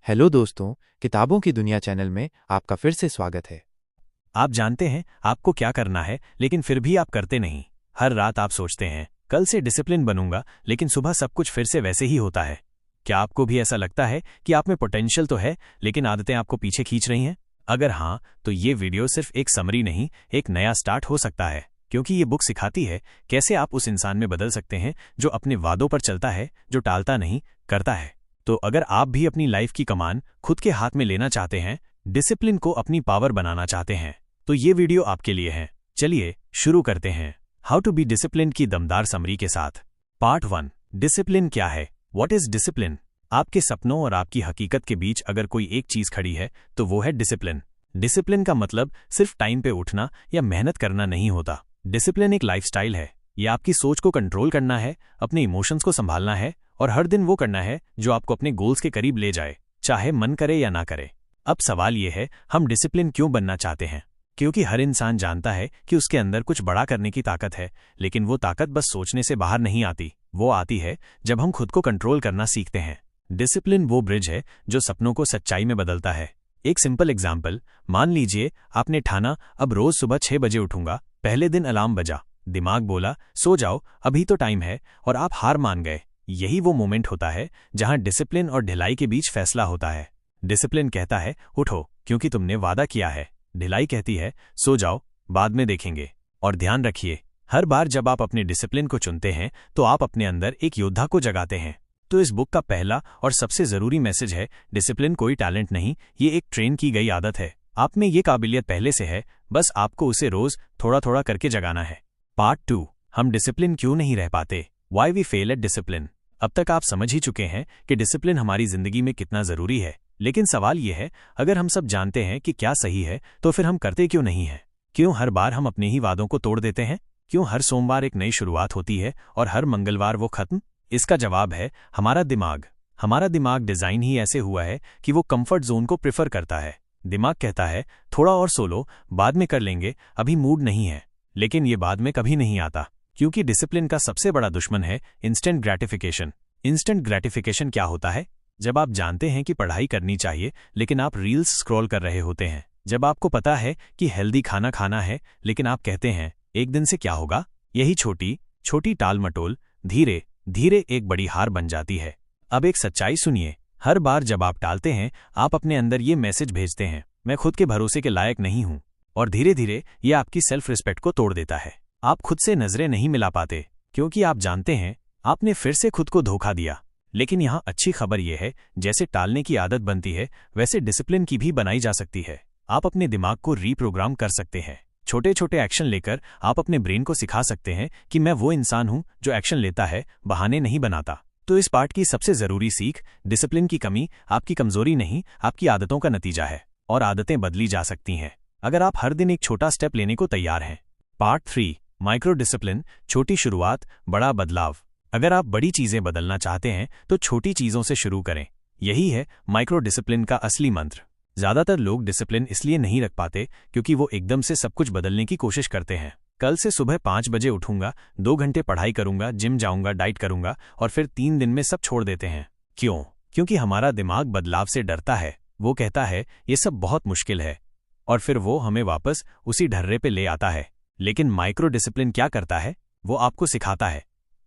Hello दोस्तों, किताबों की दुनिया चैनल में आपका फिर से स्वागत है। आप जानते हैं आपको क्या करना है, लेकिन फिर भी आप करते नहीं। हर रात आप सोचते हैं कल से डिसिप्लिन बनूंगा, लेकिन सुबह सब कुछ फिर से वैसे ही होता है। क्या आपको भी ऐसा लगता है कि आप में पोटेंशियल तो है, लेकिन आदतें आपको पीछे खींच रही हैं? अगर हाँ, तो ये वीडियो सिर्फ एक समरी नहीं, एक नया स्टार्ट हो सकता है, क्योंकि ये बुक सिखाती है कैसे आप उस इंसान में बदल सकते हैं जो अपने वादों पर चलता है, जो टालता नहीं, करता है। तो अगर आप भी अपनी लाइफ की कमान खुद के हाथ में लेना चाहते हैं, डिसिप्लिन को अपनी पावर बनाना चाहते हैं, तो ये वीडियो आपके लिए है। चलिए शुरू करते हैं। हाउ टू बी डिसिप्लिन की दमदार समरी के साथ। पार्ट 1, डिसिप्लिन क्या है? What is discipline? आपके सपनों और आपकी हकीकत के बीच अगर कोई एक चीज खड़ी है तो वो है डिसिप्लिन। डिसिप्लिन का मतलब सिर्फ टाइम पे उठना या मेहनत करना नहीं होता। डिसिप्लिन एक लाइफस्टाइल है। ये आपकी सोच को कंट्रोल करना है, अपने इमोशंस को संभालना है और हर दिन वो करना है जो आपको अपने गोल्स के करीब ले जाए, चाहे मन करे या ना करे। अब सवाल ये है, हम डिसिप्लिन क्यों बनना चाहते हैं? क्योंकि हर इंसान जानता है कि उसके अंदर कुछ बड़ा करने की ताकत है, लेकिन वो ताकत बस सोचने से बाहर नहीं आती। वो आती है जब हम खुद को कंट्रोल करना सीखते हैं। डिसिप्लिन वो ब्रिज है जो सपनों को सच्चाई में बदलता है। एक सिंपल एग्जाम्पल, मान लीजिए आपने ठाना अब रोज सुबह 6 बजे उठूंगा। पहले दिन अलार्म बजा, दिमाग बोला सो जाओ, अभी तो टाइम है, और आप हार मान गए। यही वो मोमेंट होता है जहां डिसिप्लिन और ढिलाई के बीच फैसला होता है। डिसिप्लिन कहता है उठो क्योंकि तुमने वादा किया है। ढिलाई कहती है सो जाओ, बाद में देखेंगे। और ध्यान रखिए, हर बार जब आप अपने डिसिप्लिन को चुनते हैं तो आप अपने अंदर एक योद्धा को जगाते हैं। तो इस बुक का पहला और सबसे जरूरी मैसेज है, डिसिप्लिन कोई टैलेंट नहीं, ये एक ट्रेन की गई आदत है। आप में ये काबिलियत पहले से है, बस आपको उसे रोज थोड़ा थोड़ा करके जगाना है। पार्ट 2, हम डिसिप्लिन क्यों नहीं रह पाते? Why we fail at discipline. अब तक आप समझ ही चुके हैं कि डिसिप्लिन हमारी जिंदगी में कितना जरूरी है, लेकिन सवाल यह है, अगर हम सब जानते हैं कि क्या सही है तो फिर हम करते क्यों नहीं हैं? क्यों हर बार हम अपने ही वादों को तोड़ देते हैं? क्यों हर सोमवार एक नई शुरुआत होती है और हर मंगलवार वो खत्म? इसका जवाब है हमारा दिमाग। हमारा दिमाग डिजाइन ही ऐसे हुआ है कि वो कंफर्ट जोन को प्रेफर करता है। दिमाग कहता है थोड़ा और सो लो, बाद में कर लेंगे, अभी मूड नहीं है। लेकिन ये बाद में कभी नहीं आता, क्योंकि डिसिप्लिन का सबसे बड़ा दुश्मन है इंस्टेंट ग्रेटिफिकेशन। इंस्टेंट ग्रेटिफिकेशन क्या होता है? जब आप जानते हैं कि पढ़ाई करनी चाहिए लेकिन आप रील्स स्क्रॉल कर रहे होते हैं। जब आपको पता है कि हेल्दी खाना खाना है लेकिन आप कहते हैं एक दिन से क्या होगा। यही छोटी छोटी टाल मटोल धीरे धीरे एक बड़ी हार बन जाती है। अब एक सच्चाई सुनिए, हर बार जब आप टालते हैं आप अपने अंदर ये मैसेज भेजते हैं, मैं खुद के भरोसे के लायक नहीं हूं। और धीरे धीरे ये आपकी सेल्फ रिस्पेक्ट को तोड़ देता है। आप खुद से नजरें नहीं मिला पाते क्योंकि आप जानते हैं आपने फिर से खुद को धोखा दिया। लेकिन यहाँ अच्छी खबर यह है, जैसे टालने की आदत बनती है वैसे डिसिप्लिन की भी बनाई जा सकती है। आप अपने दिमाग को रीप्रोग्राम कर सकते हैं। छोटे छोटे एक्शन लेकर आप अपने ब्रेन को सिखा सकते हैं कि मैं वो इंसान हूं जो एक्शन लेता है, बहाने नहीं बनाता। तो इस पार्ट की सबसे जरूरी सीख, डिसिप्लिन की कमी आपकी कमजोरी नहीं, आपकी आदतों का नतीजा है, और आदतें बदली जा सकती हैं अगर आप हर दिन एक छोटा स्टेप लेने को तैयार हैं। पार्ट 3, माइक्रो डिसिप्लिन, छोटी शुरुआत बड़ा बदलाव। अगर आप बड़ी चीजें बदलना चाहते हैं तो छोटी चीजों से शुरू करें। यही है माइक्रो डिसिप्लिन का असली मंत्र। ज्यादातर लोग डिसिप्लिन इसलिए नहीं रख पाते क्योंकि वो एकदम से सब कुछ बदलने की कोशिश करते हैं। कल से सुबह 5 बजे उठूंगा, 2 घंटे पढ़ाई करूंगा, जिम जाऊंगा, डाइट करूंगा, और फिर 3 दिन में सब छोड़ देते हैं। क्यों? क्योंकि हमारा दिमाग बदलाव से डरता है। वो कहता है ये सब बहुत मुश्किल है, और फिर वो हमें वापस उसी ढर्रे पे ले आता है। लेकिन माइक्रो डिसिप्लिन क्या करता है? वो आपको सिखाता है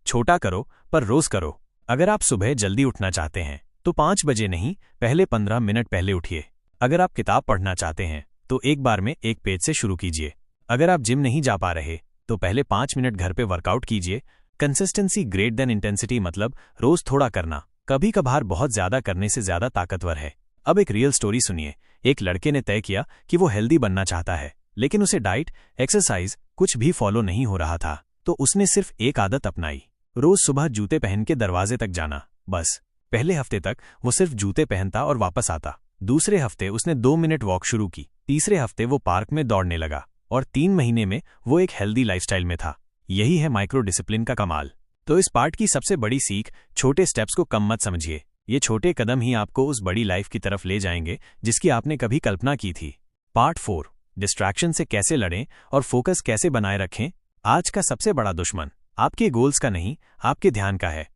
छोटा करो पर रोज करो। अगर आप सुबह जल्दी उठना चाहते हैं तो 5 बजे नहीं, पहले 15 मिनट पहले उठिए। अगर आप किताब पढ़ना चाहते हैं तो एक बार में एक पेज से शुरू कीजिए। अगर आप जिम नहीं जा पा रहे तो पहले 5 मिनट घर पे वर्कआउट कीजिए। कंसिस्टेंसी ग्रेटर देन इंटेंसिटी, मतलब रोज थोड़ा करना कभी कभार बहुत ज्यादा करने से ज्यादा ताकतवर है। अब एक रियल स्टोरी सुनिए। एक लड़के ने तय किया कि वो हेल्दी बनना चाहता है, लेकिन उसे डाइट, एक्सरसाइज कुछ भी फॉलो नहीं हो रहा था। तो उसने सिर्फ एक आदत अपनाई, रोज सुबह जूते पहन के दरवाजे तक जाना। बस पहले हफ्ते तक वो सिर्फ जूते पहनता और वापस आता। दूसरे हफ्ते उसने 2 मिनट वॉक शुरू की। तीसरे हफ्ते वो पार्क में दौड़ने लगा, और 3 महीने में वो एक हेल्दी लाइफस्टाइल में था। यही है माइक्रो डिसिप्लिन का कमाल। तो इस पार्ट की सबसे बड़ी सीख, छोटे स्टेप्स को कम मत समझिए। ये छोटे कदम ही आपको उस बड़ी लाइफ की तरफ ले जाएंगे जिसकी आपने कभी कल्पना की थी। पार्ट 4, डिस्ट्रैक्शन से कैसे लड़ें और फोकस कैसे बनाए रखें। आज का सबसे बड़ा दुश्मन आपके गोल्स का नहीं, आपके ध्यान का है।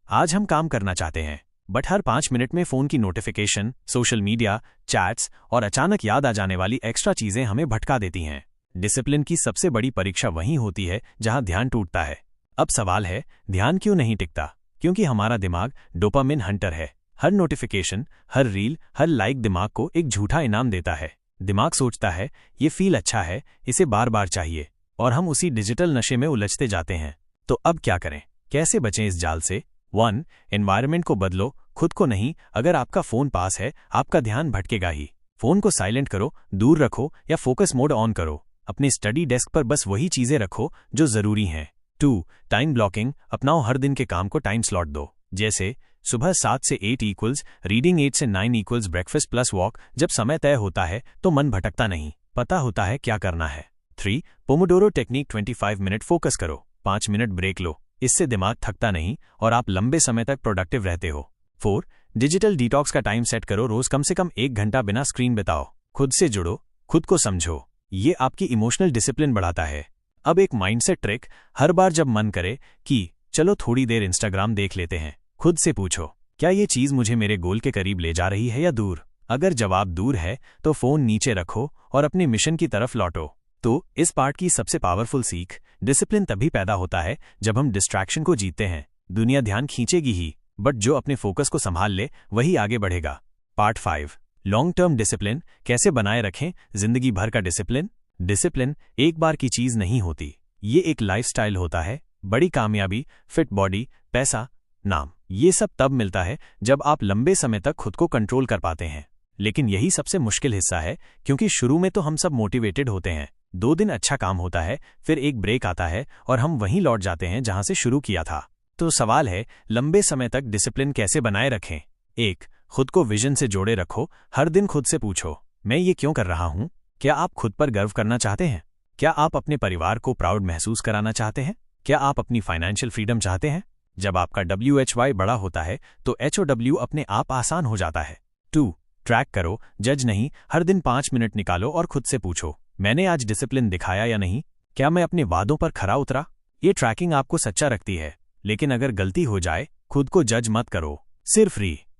आज हम काम करना चाहते हैं, बट हर 5 मिनट में फ़ोन की नोटिफिकेशन, सोशल मीडिया, चैट्स और अचानक याद आ जाने वाली एक्स्ट्रा चीज़ें हमें भटका देती हैं। डिसिप्लिन की सबसे बड़ी परीक्षा वहीं होती है जहां ध्यान टूटता है। अब सवाल है, ध्यान क्यों नहीं टिकता? क्योंकि हमारा दिमाग डोपामिन हंटर है। हर नोटिफिकेशन, हर रील, हर लाइक दिमाग को एक झूठा इनाम देता है। दिमाग सोचता है ये फील अच्छा है, इसे बार बार चाहिए, और हम उसी डिजिटल नशे में उलझते जाते हैं। तो अब क्या करें? कैसे बचें इस जाल से? 1. एनवायरनमेंट को बदलो, खुद को नहीं। अगर आपका फ़ोन पास है, आपका ध्यान भटकेगा ही। फ़ोन को साइलेंट करो, दूर रखो या फोकस मोड ऑन करो। अपनी स्टडी डेस्क पर बस वही चीज़ें रखो जो ज़रूरी हैं। 2. टाइम ब्लॉकिंग अपनाओ, हर दिन के काम को टाइम स्लॉट दो। जैसे सुबह 7 से 8 इक्वल्स रीडिंग, 8 से 9 इक्वल्स ब्रेकफास्ट प्लस वॉक। जब समय तय होता है तो मन भटकता नहीं, पता होता है क्या करना है। 3. पोमोडोरो टेक्निक 25 मिनट फोकस करो, 5 मिनट ब्रेक लो। इससे दिमाग थकता नहीं और आप लंबे समय तक प्रोडक्टिव रहते हो। 4. डिजिटल डिटॉक्स का टाइम सेट करो, रोज कम से कम 1 घंटा बिना स्क्रीन बिताओ। खुद से जुड़ो, खुद को समझो, ये आपकी इमोशनल डिसिप्लिन बढ़ाता है। अब एक माइंडसेट ट्रिक, हर बार जब मन करे कि चलो थोड़ी देर इंस्टाग्राम देख लेते हैं, खुद से पूछो, क्या ये चीज़ मुझे मेरे गोल के करीब ले जा रही है या दूर? अगर जवाब दूर है तो फ़ोन नीचे रखो और अपने मिशन की तरफ लौटो। तो इस पार्ट की सबसे पावरफुल सीख, डिसिप्लिन तभी पैदा होता है जब हम डिस्ट्रैक्शन को जीतते हैं। दुनिया ध्यान खींचेगी ही, बट जो अपने फोकस को संभाल ले वही आगे बढ़ेगा। पार्ट 5, लॉन्ग टर्म डिसिप्लिन कैसे बनाए रखें जिंदगी भर का डिसिप्लिन। डिसिप्लिन एक बार की चीज नहीं होती, ये एक लाइफस्टाइल होता है। बड़ी कामयाबी, फिट बॉडी, पैसा, नाम, ये सब तब मिलता है जब आप लंबे समय तक खुद को कंट्रोल कर पाते हैं। लेकिन यही सबसे मुश्किल हिस्सा है, क्योंकि शुरू में तो हम सब मोटिवेटेड होते हैं। 2 दिन अच्छा काम होता है, फिर एक ब्रेक आता है और हम वहीं लौट जाते हैं जहां से शुरू किया था। तो सवाल है, लंबे समय तक डिसिप्लिन कैसे बनाए रखें? 1. खुद को विजन से जोड़े रखो, हर दिन खुद से पूछो, मैं ये क्यों कर रहा हूं? क्या आप खुद पर गर्व करना चाहते हैं? क्या आप अपने परिवार को प्राउड महसूस कराना चाहते हैं? क्या आप अपनी फाइनेंशियल फ्रीडम चाहते हैं? जब आपका WHY बड़ा होता है तो HOW अपने आप आसान हो जाता है। 2. ट्रैक करो, जज नहीं। हर दिन 5 मिनट निकालो और खुद से पूछो, मैंने आज डिसिप्लिन दिखाया या नहीं? क्या मैं अपने वादों पर खरा उतरा? ये ट्रैकिंग आपको सच्चा रखती है। लेकिन अगर गलती हो जाए, खुद को जज मत करो, सिर्फ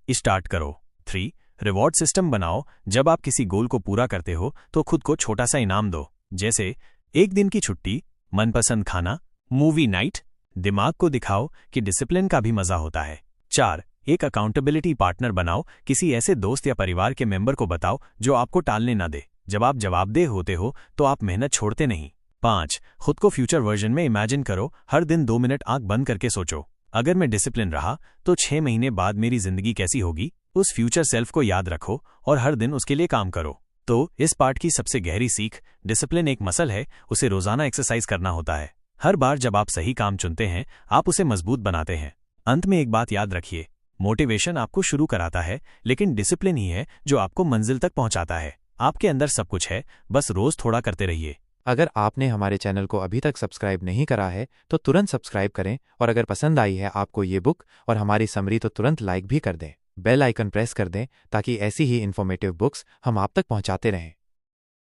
स्टार्ट करो। 3. रिवॉर्ड सिस्टम बनाओ, जब आप किसी गोल को पूरा करते हो तो खुद को छोटा सा इनाम दो, जैसे 1 दिन की छुट्टी, मनपसंद खाना, मूवी नाइट। दिमाग को दिखाओ कि डिसिप्लिन का भी मजा होता है। 4. एक अकाउंटेबिलिटी पार्टनर बनाओ, किसी ऐसे दोस्त या परिवार के मेंबर को बताओ जो आपको टालने ना दे। जब आप जवाबदेह होते हो तो आप मेहनत छोड़ते नहीं। 5. खुद को फ्यूचर वर्जन में इमेजिन करो, हर दिन 2 मिनट आंख बंद करके सोचो, अगर मैं डिसिप्लिन रहा तो 6 महीने बाद मेरी जिंदगी कैसी होगी? उस फ्यूचर सेल्फ को याद रखो और हर दिन उसके लिए काम करो। तो इस पार्ट की सबसे गहरी सीख, डिसिप्लिन एक मसल है, उसे रोजाना एक्सरसाइज करना होता है। हर बार जब आप सही काम चुनते हैं, आप उसे मजबूत बनाते हैं। अंत में एक बात याद रखिए, मोटिवेशन आपको शुरू कराता है, लेकिन डिसिप्लिन ही है जो आपको मंजिल तक पहुंचाता है। आपके अंदर सब कुछ है, बस रोज थोड़ा करते रहिए। अगर आपने हमारे चैनल को अभी तक सब्सक्राइब नहीं करा है तो तुरंत सब्सक्राइब करें, और अगर पसंद आई है आपको ये बुक और हमारी समरी तो तुरंत लाइक भी कर दें। बेल आइकन प्रेस कर दें ताकि ऐसी ही इन्फॉर्मेटिव बुक्स हम आप तक पहुंचाते रहें।